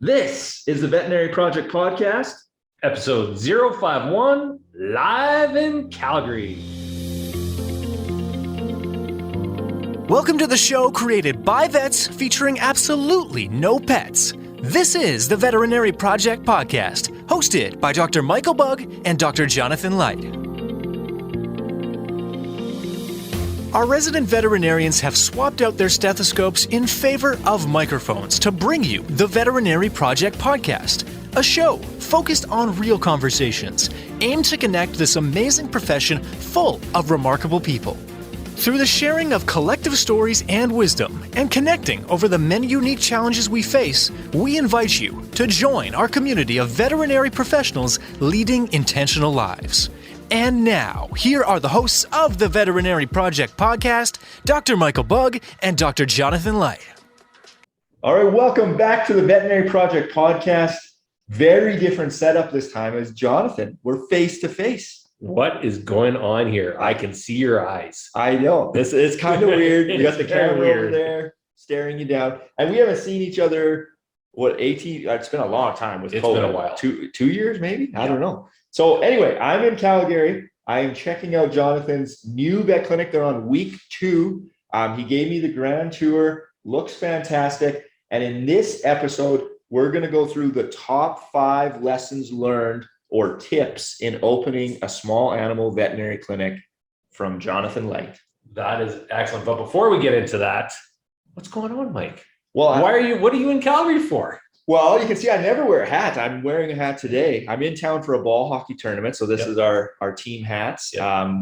This is the Veterinary Project Podcast, episode 051, live in Calgary. Welcome to the show created by vets featuring absolutely no pets. This is the Veterinary Project Podcast, hosted by Dr. Michael Bugg and Dr. Jonathan Leicht. Our resident veterinarians have swapped out their stethoscopes in favor of microphones to bring you the Veterinary Project Podcast, a show focused on real conversations, aimed to connect this amazing profession full of remarkable people. Through the sharing of collective stories and wisdom, and connecting over the many unique challenges we face, we invite you to join our community of veterinary professionals leading intentional lives. And now, here are the hosts of the Veterinary Project Podcast, Dr. Michael Bugg and Dr. Jonathan Leicht. All right, welcome back to the Veterinary Project Podcast. Very different setup this time as Jonathan. We're face to face. What is going on here? I can see your eyes. I know. This is kind of weird. You got the camera over there staring you down. And we haven't seen each other, 18? It's been a long time with COVID. It's been a while. 2 years maybe? I don't know. So anyway, I'm in Calgary. I am checking out Jonathan's new vet clinic. They're on week 2. He gave me the grand tour. Looks fantastic. And in this episode, we're going to go through the top 5 lessons learned or tips in opening a small animal veterinary clinic from Jonathan Leicht. That is excellent. But before we get into that, what's going on, Mike? Well, what are you in Calgary for? Well, you can see I never wear a hat. I'm wearing a hat today. I'm in town for a ball hockey tournament. So this is our team hats.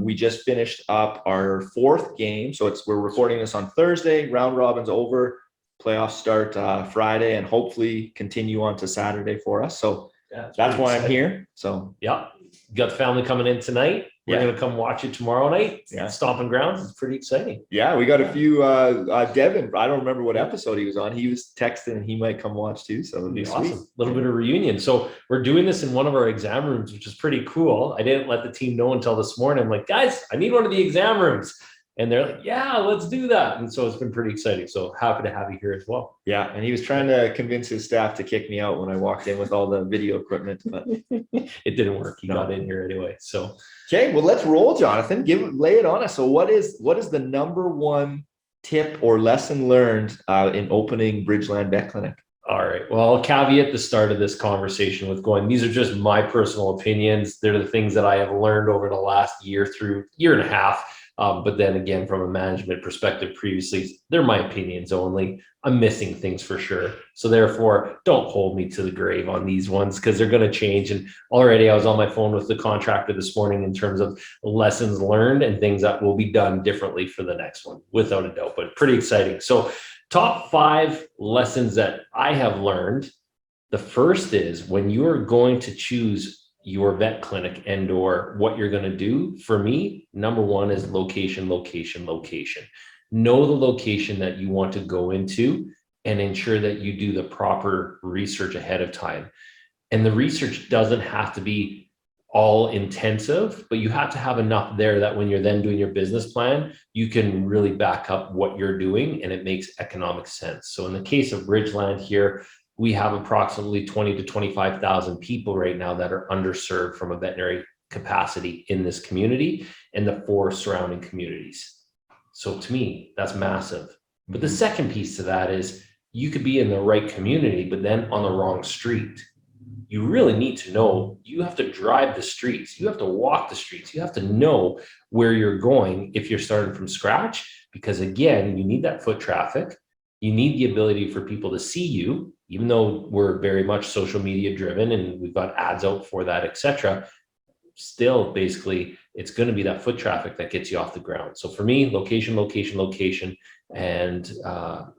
We just finished up our 4th game. So we're recording this on Thursday. Round robin's over. Playoffs start Friday and hopefully continue on to Saturday for us. So that's why I'm here. So you got the family coming in tonight. We're going to come watch it tomorrow night. Stomping Grounds. It's pretty exciting. Yeah, we got a few. Devin, I don't remember what episode he was on. He was texting and he might come watch too. So it'll be awesome. Sweet. A little bit of reunion. So we're doing this in one of our exam rooms, which is pretty cool. I didn't let the team know until this morning. I'm like, guys, I need one of the exam rooms. And they're like, yeah, let's do that. And so it's been pretty exciting. So happy to have you here as well. Yeah. And he was trying to convince his staff to kick me out when I walked in with all the video equipment, but it didn't work. He got in here anyway. So, okay, well, let's roll, Jonathan. Lay it on us. So what is the number one tip or lesson learned in opening Bridgeland Vet Clinic? All right. Well, I'll caveat the start of this conversation with these are just my personal opinions. They're the things that I have learned over the last year and a half. But then again, from a management perspective previously, they're my opinions only. I'm missing things for sure. So therefore, don't hold me to the grave on these ones because they're going to change. And already I was on my phone with the contractor this morning in terms of lessons learned and things that will be done differently for the next one, without a doubt, but pretty exciting. So top 5 lessons that I have learned. The first is when you are going to choose your vet clinic and or what you're going to do, for me, number 1 is location. Know the location that you want to go into and ensure that you do the proper research ahead of time. And the research doesn't have to be all intensive, but you have to have enough there that when you're then doing your business plan, you can really back up what you're doing and it makes economic sense. So in the case of Bridgeland here, we have approximately 20 to 25,000 people right now that are underserved from a veterinary capacity in this community and the 4 surrounding communities. So to me, that's massive. But the second piece to that is you could be in the right community, but then on the wrong street. You really need to know, you have to drive the streets. You have to walk the streets. You have to know where you're going if you're starting from scratch, because again, you need that foot traffic. You need the ability for people to see you, even though we're very much social media driven and we've got ads out for that, etc. Still, basically, it's going to be that foot traffic that gets you off the ground. So for me, location, and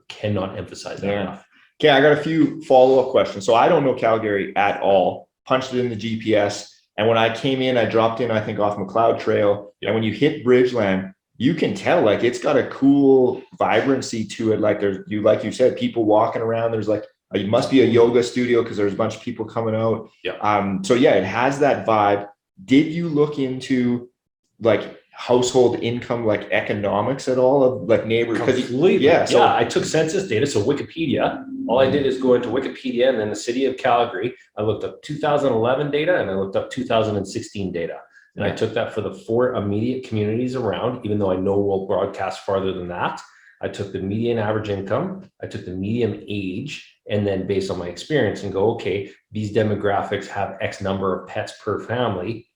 cannot emphasize that enough. Okay, I got a few follow-up questions. So I don't know Calgary at all. Punched it in the GPS. And when I came in, I dropped in, I think, off McLeod Trail. And when you hit Bridgeland, you can tell like it's got a cool vibrancy to it. Like like you said, people walking around. There's like it must be a yoga studio because there's a bunch of people coming out. Yeah. So yeah, it has that vibe. Did you look into like household income, like economics at all of like neighbors? Completely. Yeah. So I took census data. So Wikipedia, all I did is go into Wikipedia and then the city of Calgary. I looked up 2011 data and I looked up 2016 data. And I took that for the 4 immediate communities around, even though I know we'll broadcast farther than that. I took the median average income, I took the median age, and then based on my experience and go, okay, these demographics have X number of pets per family.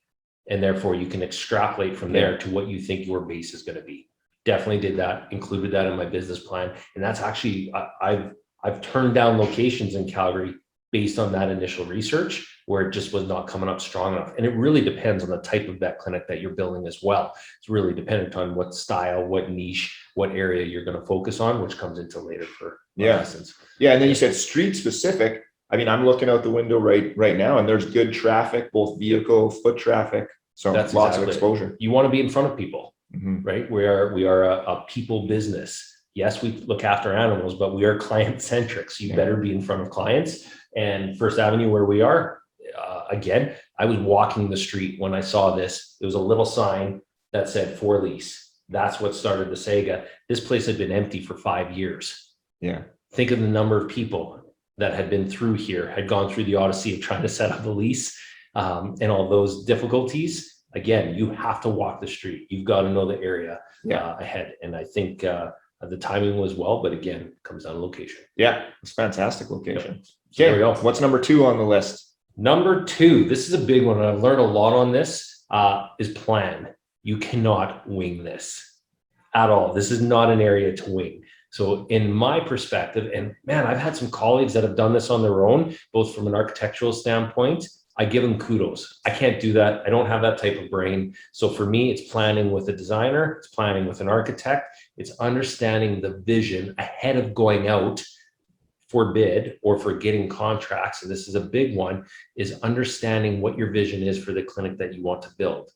And therefore you can extrapolate from there to what you think your base is going to be. Definitely did that, included that in my business plan. And that's actually, I've turned down locations in Calgary based on that initial research where it just was not coming up strong enough. And it really depends on the type of vet clinic that you're building as well. It's really dependent on what style, what niche, what area you're going to focus on, which comes into later for lessons. Yeah. And then you said street specific. I mean, I'm looking out the window right now and there's good traffic, both vehicle, foot traffic. So that's lots of exposure. You want to be in front of people, right? We are a people business. Yes, we look after animals, but we are client centric. So you better be in front of clients. And First Avenue, where we are, again, I was walking the street when I saw this. There was a little sign that said for lease. That's what started the saga. This place had been empty for 5 years. Yeah. Think of the number of people that had been through here, had gone through the odyssey of trying to set up a lease and all those difficulties. Again, you have to walk the street. You've got to know the area ahead. And I think the timing was well, but again, it comes down to location. Yeah, it's a fantastic location. Yep. Okay, what's number 2 on the list? Number 2, this is a big one. And I've learned a lot on this, is plan. You cannot wing this at all. This is not an area to wing. So in my perspective, and man, I've had some colleagues that have done this on their own, both from an architectural standpoint. I give them kudos. I can't do that. I don't have that type of brain. So for me, it's planning with a designer, it's planning with an architect, it's understanding the vision ahead of going out for bid or for getting contracts. And this is a big one, is understanding what your vision is for the clinic that you want to build.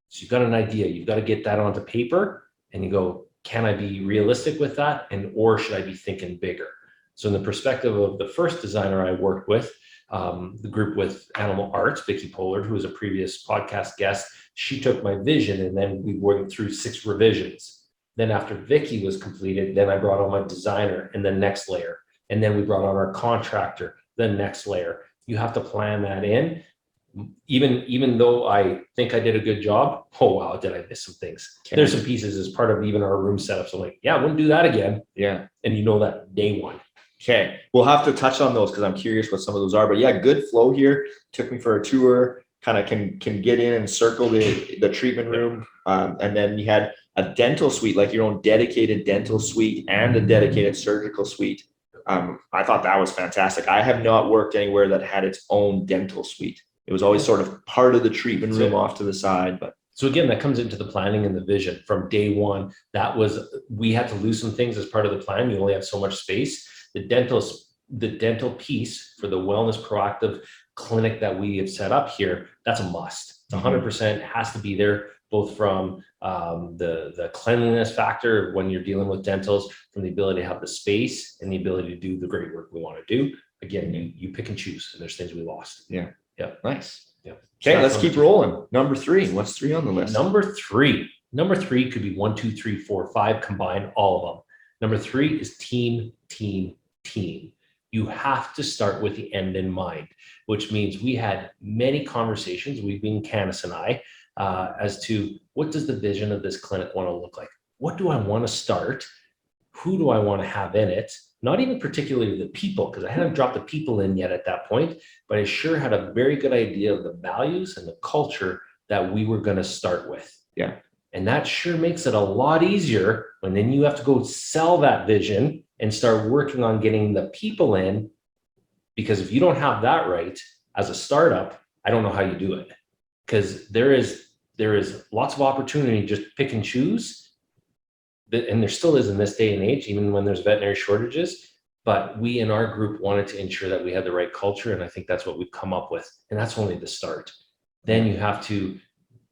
So you've got an idea, you've got to get that onto paper and you go, can I be realistic with that? Or should I be thinking bigger? So in the perspective of the first designer I worked with, the group with Animal Arts, Vicki Pollard, who was a previous podcast guest, she took my vision and then we went through 6 revisions. Then after Vicki was completed, then I brought on my designer and the next layer. And then we brought on our contractor, the next layer. You have to plan that in. Even though I think I did a good job, oh wow, did I miss some things? Okay. There's some pieces as part of even our room setup. So I'm like, yeah, I wouldn't do that again. Yeah. And you know that day one. Okay, we'll have to touch on those because I'm curious what some of those are. But yeah, good flow here. Took me for a tour. Kind of can get in and circle the treatment room, and then you had a dental suite, like your own dedicated dental suite and a dedicated surgical suite. I thought that was fantastic. I have not worked anywhere that had its own dental suite. It was always sort of part of the treatment room off to the side, but. So again, that comes into the planning and the vision from day one. We had to lose some things as part of the plan. You only have so much space. The dental piece for the wellness proactive clinic that we have set up here, that's a must. It's 100% has to be there, both from the cleanliness factor when you're dealing with dentals, from the ability to have the space and the ability to do the great work we want to do. Again, you pick and choose, and there's things we lost. Yeah. Nice. Yeah. Okay, let's keep rolling. Number 3. What's 3 on the list? Number three could be 1, 2, 3, 4, 5 combined, all of them. Number 3 is team. You have to start with the end in mind, which means we had many conversations, we being Candace and I, as to what does the vision of this clinic want to look like? What do I want to start? Who do I want to have in it? Not even particularly the people, because I hadn't dropped the people in yet at that point, but I sure had a very good idea of the values and the culture that we were going to start with. Yeah. And that sure makes it a lot easier when then you have to go sell that vision and start working on getting the people in. Because if you don't have that right as a startup, I don't know how you do it. Because there is lots of opportunity, just pick and choose. And there still is in this day and age, even when there's veterinary shortages. But we in our group wanted to ensure that we had the right culture. And I think that's what we've come up with. And that's only the start. Then you have to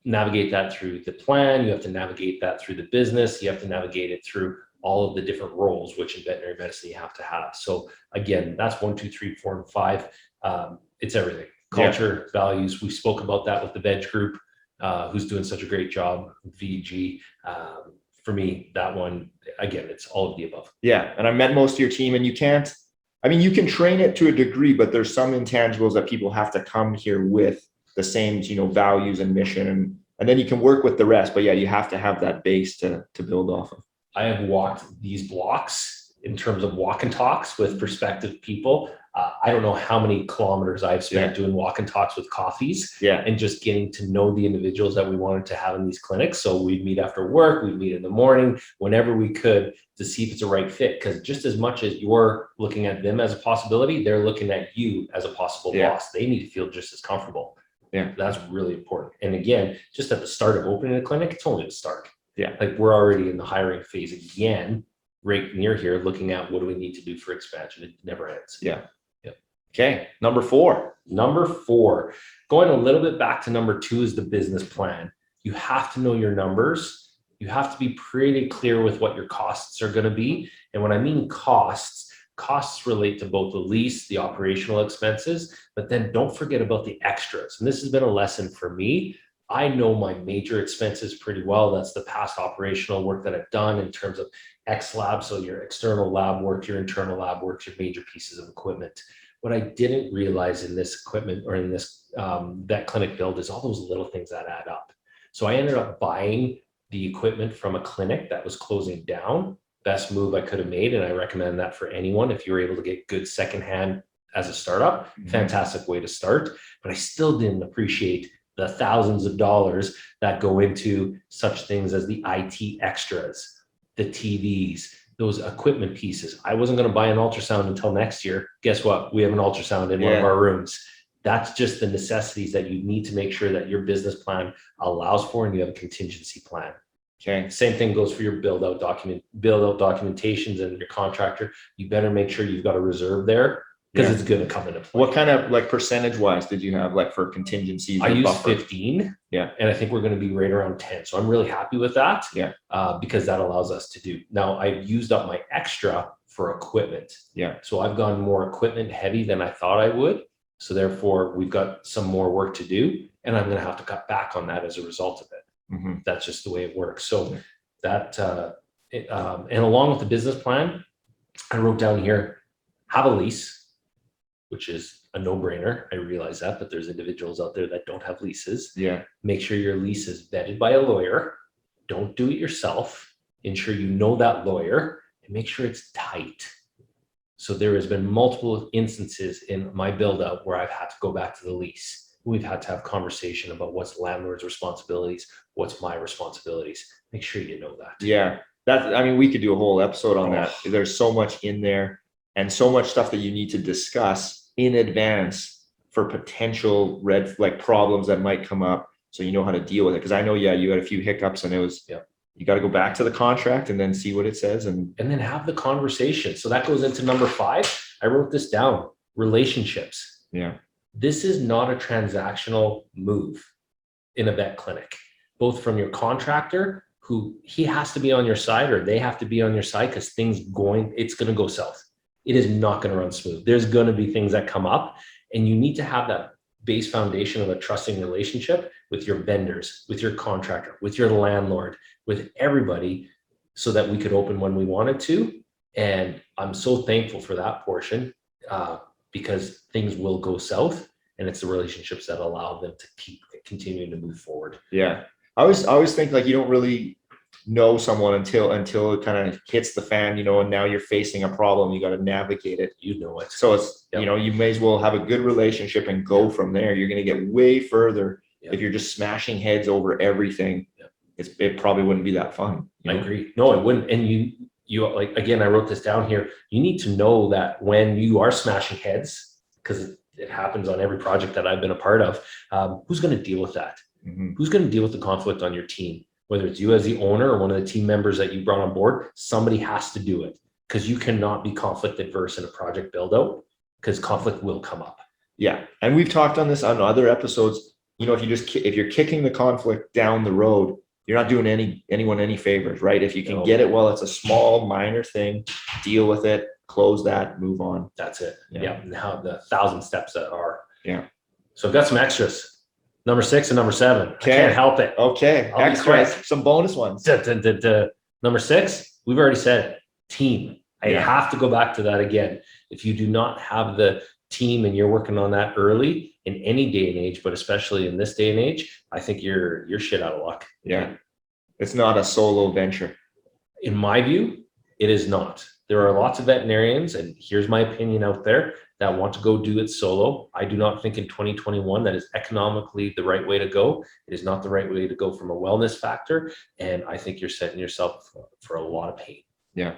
navigate that through the plan. You have to navigate that through the business. You have to navigate it through all of the different roles, which in veterinary medicine you have to have. So again, that's 1, 2, 3, 4, and 5. It's everything. Culture, values. We spoke about that with the veg group. who's doing such a great job, VG. For me, that one, again, it's all of the above. Yeah. And I met most of your team, and you can train it to a degree, but there's some intangibles that people have to come here with the same, values and mission, and then you can work with the rest. But yeah, you have to have that base to build off of. I have walked these blocks in terms of walk and talks with prospective people. I don't know how many kilometers I've spent doing walk and talks with coffees and just getting to know the individuals that we wanted to have in these clinics. So we'd meet after work, we'd meet in the morning, whenever we could, to see if it's a right fit. Because just as much as you're looking at them as a possibility, they're looking at you as a possible boss. They need to feel just as comfortable. Yeah, that's really important. And again, just at the start of opening a clinic, it's only the start. Yeah, like we're already in the hiring phase again, right near here, looking at what do we need to do for expansion. It never ends. Yeah. Okay. Number four, going a little bit back to number 2 is the business plan. You have to know your numbers. You have to be pretty clear with what your costs are going to be. And when I mean costs relate to both the lease, the operational expenses, but then don't forget about the extras. And this has been a lesson for me. I know my major expenses pretty well. That's the past operational work that I've done in terms of X lab. So your external lab work, your internal lab work, your major pieces of equipment. What I didn't realize in this equipment or in this vet clinic build is all those little things that add up. So I ended up buying the equipment from a clinic that was closing down. Best move I could have made. And I recommend that for anyone. If you were able to get good secondhand as a startup, fantastic way to start. But I still didn't appreciate the thousands of dollars that go into such things as the IT extras, the TVs, those equipment pieces. I wasn't going to buy an ultrasound until next year. Guess what? We have an ultrasound in one of our rooms. That's just the necessities that you need to make sure that your business plan allows for, and you have a contingency plan. Okay. Same thing goes for your build out documentations and your contractor. You better make sure you've got a reserve there, because it's going to come into play. What kind of percentage wise did you have for contingencies? I used 15. Yeah. And I think we're going to be right around 10. So I'm really happy with that. Yeah. Because that allows us to do. Now I've used up my extra for equipment. Yeah. So I've gone more equipment heavy than I thought I would. So therefore we've got some more work to do, and I'm going to have to cut back on that as a result of it. That's just the way it works. So that, and along with the business plan, I wrote down here, have a lease, which is a no-brainer. I realize that, but there's individuals out there that don't have leases. Yeah. Make sure your lease is vetted by a lawyer. Don't do it yourself. Ensure you know that lawyer, and make sure it's tight. So there has been multiple instances in my build out where I've had to go back to the lease. We've had to have conversation about what's landlord's responsibilities, what's my responsibilities. Make sure you know that. Yeah. We could do a whole episode on that. There's so much in there, and so much stuff that you need to discuss in advance for potential problems that might come up, so you know how to deal with it. Because I know, you had a few hiccups, and it was, you got to go back to the contract and then see what it says, and then have the conversation. So that goes into number 5. I wrote this down: relationships. Yeah. This is not a transactional move in a vet clinic, both from your contractor, who he has to be on your side, or they have to be on your side, because it's going to go south. It is not going to run smooth. There's going to be things that come up, and you need to have that base foundation of a trusting relationship with your vendors, with your contractor, with your landlord, with everybody, so that we could open when we wanted to. And I'm so thankful for that portion, because things will go south, and it's the relationships that allow them to keep continuing to move forward. Yeah. I always think you don't really know someone until it kind of hits the fan, and now you're facing a problem. You got to navigate it. It. So it's, you may as well have a good relationship and go from there. You're going to get way further if you're just smashing heads over everything. It probably wouldn't be that fun. I agree. No, it wouldn't. And you again, I wrote this down here. You need to know that when you are smashing heads, because it happens on every project that I've been a part of, who's going to deal with that? Who's going to deal with the conflict on your team? Whether it's you as the owner or one of the team members that you brought on board, somebody has to do it, because you cannot be conflict adverse in a project build out, because conflict will come up. Yeah. And we've talked on this on other episodes. If you're kicking the conflict down the road, you're not doing anyone any favors, right? If you can get it while it's a small, minor thing, deal with it, close that, move on. That's it. Yeah. And how the 1,000 steps that are. Yeah. So I've got some extras. Number 6 and number 7. Okay. I can't help it. Okay. I'll be Extras, quick. some bonus ones. Number 6, we've already said team. I Yeah. have to go back to that again. If you do not have the team and you're working on that early in any day and age, but especially in this day and age, I think you're shit out of luck. Yeah. It's not a solo venture. In my view, it is not. There are lots of veterinarians, and here's my opinion out there, that want to go do it solo. I do not think in 2021 that is economically the right way to go. It is not the right way to go from a wellness factor. And I think you're setting yourself for a lot of pain. Yeah.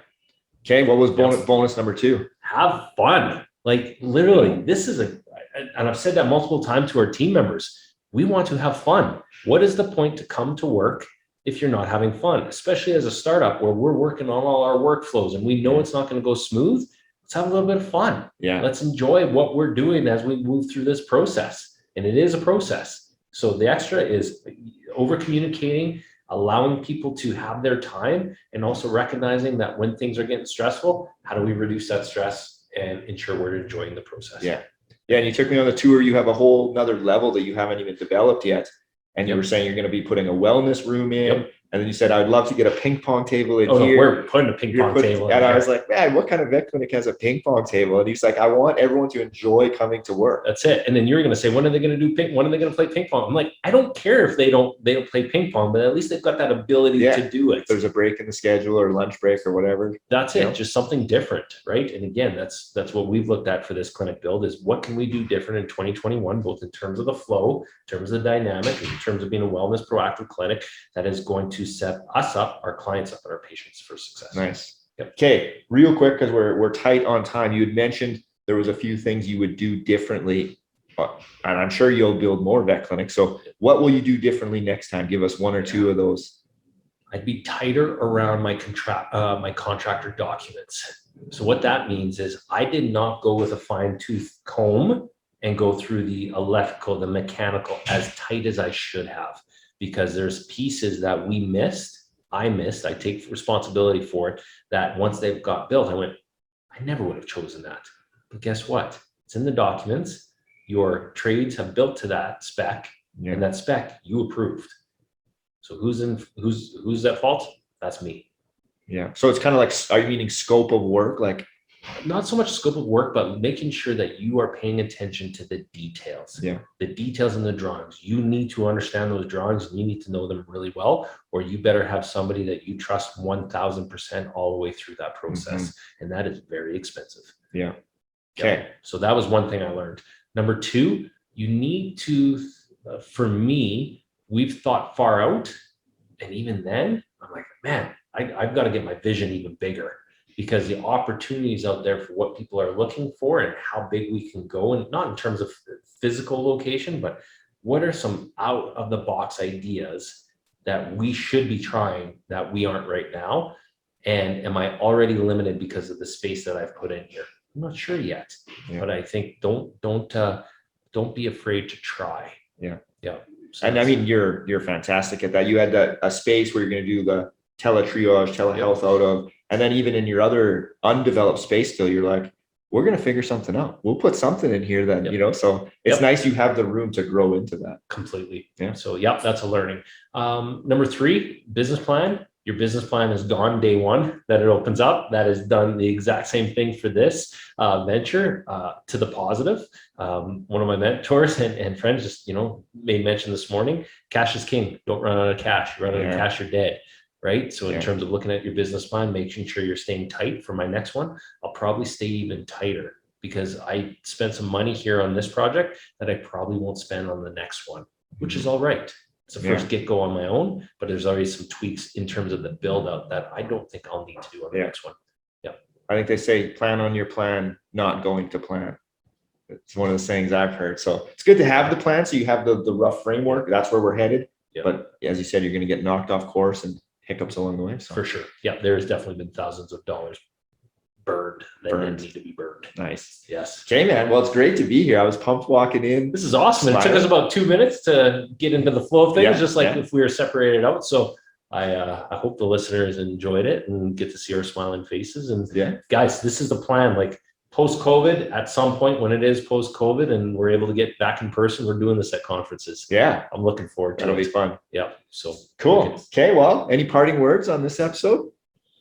Okay. What was bonus number 2? Have fun. Like literally, this is and I've said that multiple times to our team members. We want to have fun. What is the point to come to work if you're not having fun, especially as a startup where we're working on all our workflows and we know it's not going to go smooth? Let's have a little bit of fun. Yeah. Let's enjoy what we're doing as we move through this process. And it is a process. So the extra is over communicating, allowing people to have their time, and also recognizing that when things are getting stressful, how do we reduce that stress and ensure we're enjoying the process? Yeah. Yeah. And you took me on the tour. You have a whole nother level that you haven't even developed yet. And you were saying you're going to be putting a wellness room in. Yep. And then you said, I'd love to get a ping pong table in Oh, here. no, we're putting a ping pong table in And I here. was like, man, what kind of vet clinic has a ping pong table? And he's like, I want everyone to enjoy coming to work. That's it. And then you're going to say, when are they going to do when are they going to play ping pong? I'm like, I don't care if they don't play ping pong, but at least they've got that ability to do it. If there's a break in the schedule or lunch break or whatever. That's it. Just something different, right? And again, that's what we've looked at for this clinic build is what can we do different in 2021, both in terms of the flow, in terms of the dynamic, and in terms of being a wellness proactive clinic that is going to set us up, our clients up, and our patients for success. Nice. Yep. Okay, real quick, because we're tight on time. You had mentioned there was a few things you would do differently, and I'm sure you'll build more vet clinics. So what will you do differently next time? Give us 1 or 2 of those. I'd be tighter around my contractor documents. So what that means is I did not go with a fine-tooth comb and go through the electrical, the mechanical as tight as I should have, because there's pieces that I missed, I take responsibility for it, that once they've got built, I went, I never would have chosen that. But guess what? It's in the documents. Your trades have built to that spec, and that spec you approved. So who's at fault? That's me. Yeah. So it's kind of like, are you meaning scope of work? Like, not so much scope of work, but making sure that you are paying attention to the details. Yeah. The details in the drawings. You need to understand those drawings and you need to know them really well, or you better have somebody that you trust 1000% all the way through that process. Mm-hmm. And that is very expensive. Yeah. Okay. Yeah. So that was one thing I learned. Number 2, you need to, for me, we've thought far out. And even then I'm like, man, I've got to get my vision even bigger, because the opportunities out there for what people are looking for and how big we can go, and not in terms of physical location, but what are some out of the box ideas that we should be trying that we aren't right now? And am I already limited because of the space that I've put in here? I'm not sure yet, but I think don't be afraid to try. Yeah. Yeah. So and I mean, you're fantastic at that. You had a space where you're going to do the teletriage, telehealth out of, and then even in your other undeveloped space still, you're like, we're going to figure something out. We'll put something in here then, so it's nice you have the room to grow into that. Completely. Yeah. So that's a learning. Number 3, business plan. Your business plan is gone day one that it opens up. That has done the exact same thing for this venture to the positive. One of my mentors and friends just, made mention this morning, cash is king. Don't run out of cash. You run out of cash, you're dead. Right. So in terms of looking at your business plan, making sure you're staying tight. For my next one, I'll probably stay even tighter, because I spent some money here on this project that I probably won't spend on the next one, which is all right. It's the first get go on my own, but there's already some tweaks in terms of the build out that I don't think I'll need to do on the next one. Yeah. I think they say plan on your plan, not going to plan. It's one of the sayings I've heard. So it's good to have the plan. So you have the rough framework. That's where we're headed. Yep. But as you said, you're going to get knocked off course and hiccups along the way. So. For sure. Yeah. There's definitely been thousands of dollars burned that didn't need to be burned. Nice. Yes. Okay, man. Well, it's great to be here. I was pumped walking in. This is awesome. It took us about 2 minutes to get into the flow of things, just like if we were separated out. So I hope the listeners enjoyed it and get to see our smiling faces. And guys, this is the plan. Like, post-COVID, at some point when it is post-COVID and we're able to get back in person, we're doing this at conferences. Yeah. I'm looking forward to That'll it. be fun. Yeah. So Cool. Okay. Well, any parting words on this episode?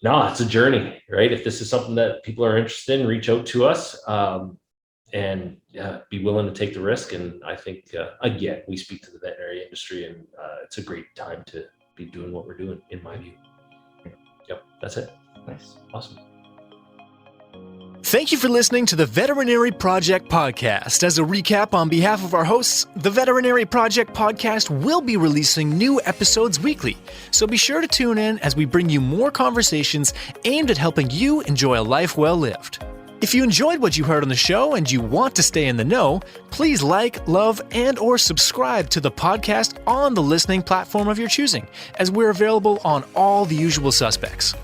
No, it's a journey, right? If this is something that people are interested in, reach out to us and be willing to take the risk. And I think, again, we speak to the veterinary industry and it's a great time to be doing what we're doing, in my view. Yep, that's it. Nice. Awesome. Thank you for listening to the Veterinary Project Podcast. As a recap on behalf of our hosts, the Veterinary Project Podcast will be releasing new episodes weekly, so be sure to tune in as we bring you more conversations aimed at helping you enjoy a life well lived. If you enjoyed what you heard on the show and you want to stay in the know, please like, love, and or subscribe to the podcast on the listening platform of your choosing, as we're available on all the usual suspects.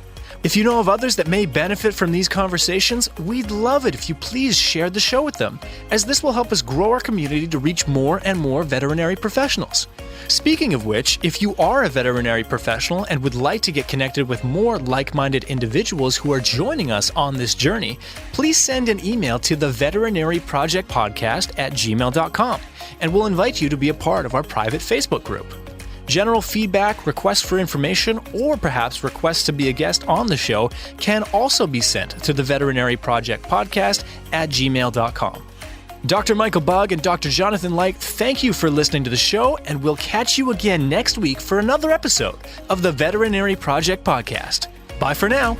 If you know of others that may benefit from these conversations, we'd love it if you please share the show with them, as this will help us grow our community to reach more and more veterinary professionals. Speaking of which, if you are a veterinary professional and would like to get connected with more like-minded individuals who are joining us on this journey, please send an email to the veterinaryprojectpodcast@gmail.com, and we'll invite you to be a part of our private Facebook group. General feedback, requests for information, or perhaps requests to be a guest on the show can also be sent to the veterinaryprojectpodcast@gmail.com. Dr. Michael Bugg and Dr. Jonathan Leicht, thank you for listening to the show, and we'll catch you again next week for another episode of the Veterinary Project Podcast. Bye for now.